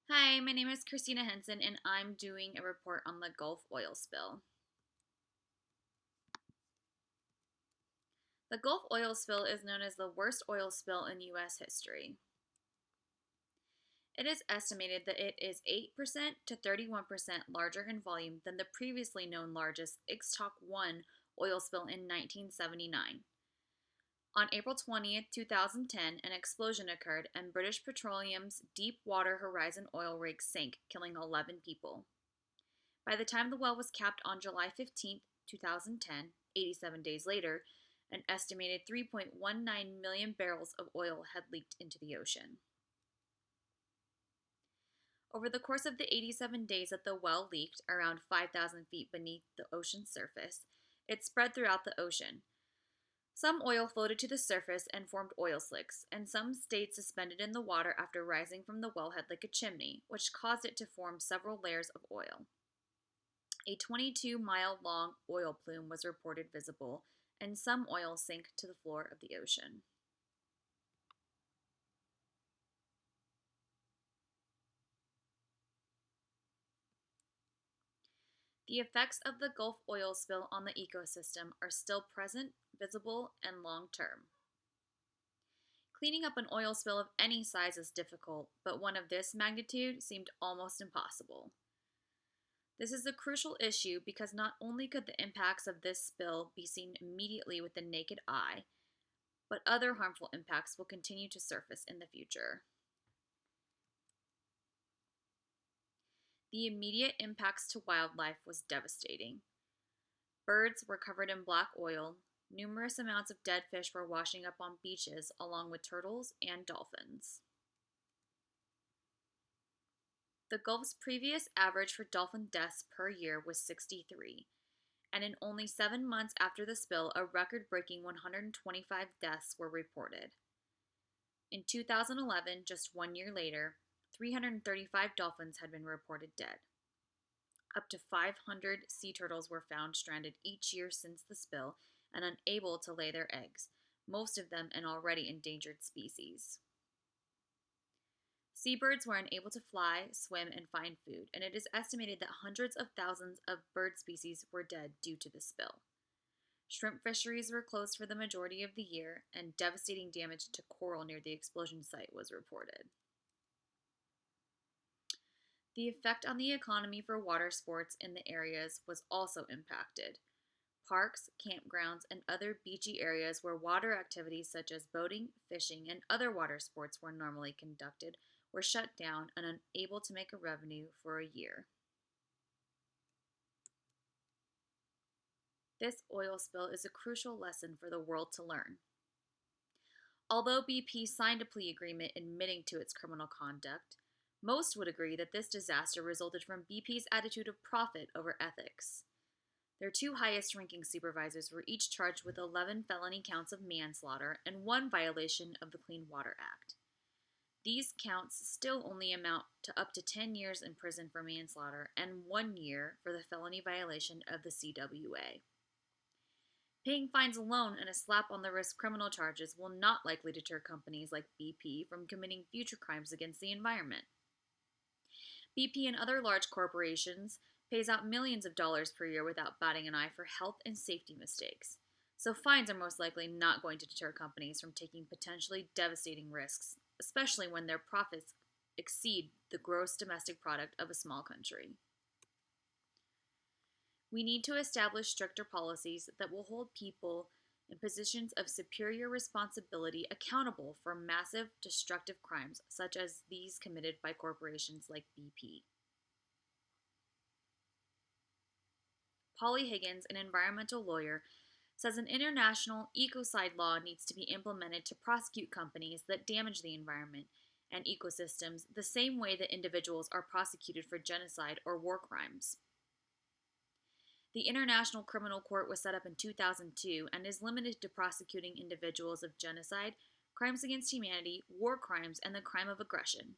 Hi, my name is Christina Henson, and I'm doing a report on the Gulf oil spill. The Gulf oil spill is known as the worst oil spill in U.S. history. It is estimated that it is 8% to 31% larger in volume than the previously known largest Ixtoc 1 oil spill in 1979. On April 20th, 2010, an explosion occurred and British Petroleum's Deepwater Horizon oil rig sank, killing 11 people. By the time the well was capped on July 15th, 2010, 87 days later, an estimated 3.19 million barrels of oil had leaked into the ocean. Over the course of the 87 days that the well leaked, around 5,000 feet beneath the ocean's surface, it spread throughout the ocean. Some oil floated to the surface and formed oil slicks, and some stayed suspended in the water after rising from the wellhead like a chimney, which caused it to form several layers of oil. A 22-mile-long oil plume was reported visible, and some oil sank to the floor of the ocean. The effects of the Gulf oil spill on the ecosystem are still present, visible, and long-term. Cleaning up an oil spill of any size is difficult, but one of this magnitude seemed almost impossible. This is a crucial issue because not only could the impacts of this spill be seen immediately with the naked eye, but other harmful impacts will continue to surface in the future. The immediate impacts to wildlife was devastating. Birds were covered in black oil, numerous amounts of dead fish were washing up on beaches along with turtles and dolphins. The Gulf's previous average for dolphin deaths per year was 63, and in only 7 months after the spill, a record-breaking 125 deaths were reported. In 2011, just 1 year later, 335 dolphins had been reported dead. Up to 500 sea turtles were found stranded each year since the spill and unable to lay their eggs, most of them an already endangered species. Seabirds were unable to fly, swim, and find food, and it is estimated that hundreds of thousands of bird species were dead due to the spill. Shrimp fisheries were closed for the majority of the year, and devastating damage to coral near the explosion site was reported. The effect on the economy for water sports in the areas was also impacted. Parks, campgrounds, and other beachy areas where water activities such as boating, fishing, and other water sports were normally conducted were shut down and unable to make a revenue for a year. This oil spill is a crucial lesson for the world to learn. Although BP signed a plea agreement admitting to its criminal conduct, most would agree that this disaster resulted from BP's attitude of profit over ethics. Their two highest ranking supervisors were each charged with 11 felony counts of manslaughter and one violation of the Clean Water Act. These counts still only amount to up to 10 years in prison for manslaughter and 1 year for the felony violation of the CWA. Paying fines alone and a slap on the wrist criminal charges will not likely deter companies like BP from committing future crimes against the environment. BP and other large corporations pays out millions of dollars per year without batting an eye for health and safety mistakes. So fines are most likely not going to deter companies from taking potentially devastating risks, especially when their profits exceed the gross domestic product of a small country. We need to establish stricter policies that will hold people in positions of superior responsibility accountable for massive destructive crimes such as these committed by corporations like BP. Polly Higgins, an environmental lawyer, says an international ecocide law needs to be implemented to prosecute companies that damage the environment and ecosystems the same way that individuals are prosecuted for genocide or war crimes. The International Criminal Court was set up in 2002 and is limited to prosecuting individuals of genocide, crimes against humanity, war crimes, and the crime of aggression.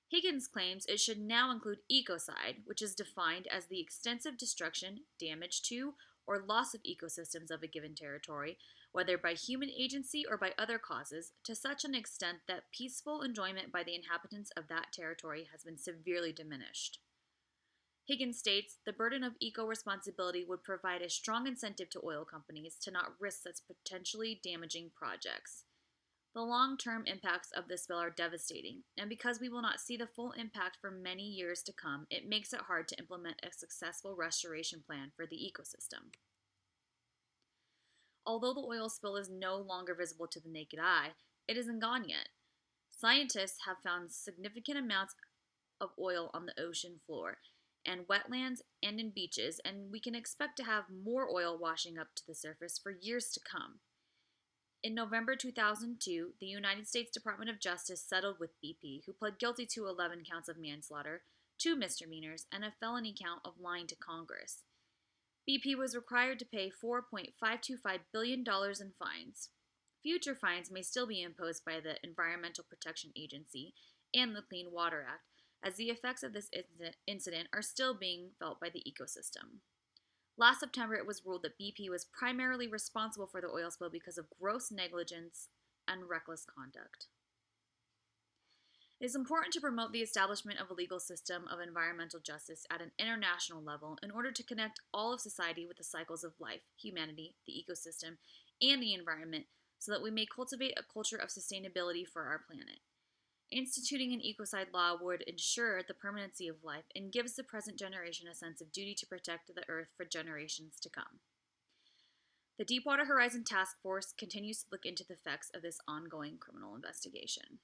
Higgins claims it should now include ecocide, which is defined as the extensive destruction, damage to, or loss of ecosystems of a given territory, whether by human agency or by other causes, to such an extent that peaceful enjoyment by the inhabitants of that territory has been severely diminished. Higgins states the burden of eco responsibility would provide a strong incentive to oil companies to not risk such potentially damaging projects. The long term impacts of this spill are devastating, and because we will not see the full impact for many years to come, it makes it hard to implement a successful restoration plan for the ecosystem. Although the oil spill is no longer visible to the naked eye, it isn't gone yet. Scientists have found significant amounts of oil on the ocean floor and wetlands and in beaches, and we can expect to have more oil washing up to the surface for years to come. In November 2002, the United States Department of Justice settled with BP, who pled guilty to 11 counts of manslaughter, 2 misdemeanors, and a felony count of lying to Congress. BP was required to pay $4.525 billion in fines. Future fines may still be imposed by the Environmental Protection Agency and the Clean Water Act, as the effects of this incident are still being felt by the ecosystem. Last September, it was ruled that BP was primarily responsible for the oil spill because of gross negligence and reckless conduct. It is important to promote the establishment of a legal system of environmental justice at an international level in order to connect all of society with the cycles of life, humanity, the ecosystem, and the environment so that we may cultivate a culture of sustainability for our planet. Instituting an ecocide law would ensure the permanency of life and gives the present generation a sense of duty to protect the earth for generations to come. The Deepwater Horizon Task Force continues to look into the effects of this ongoing criminal investigation.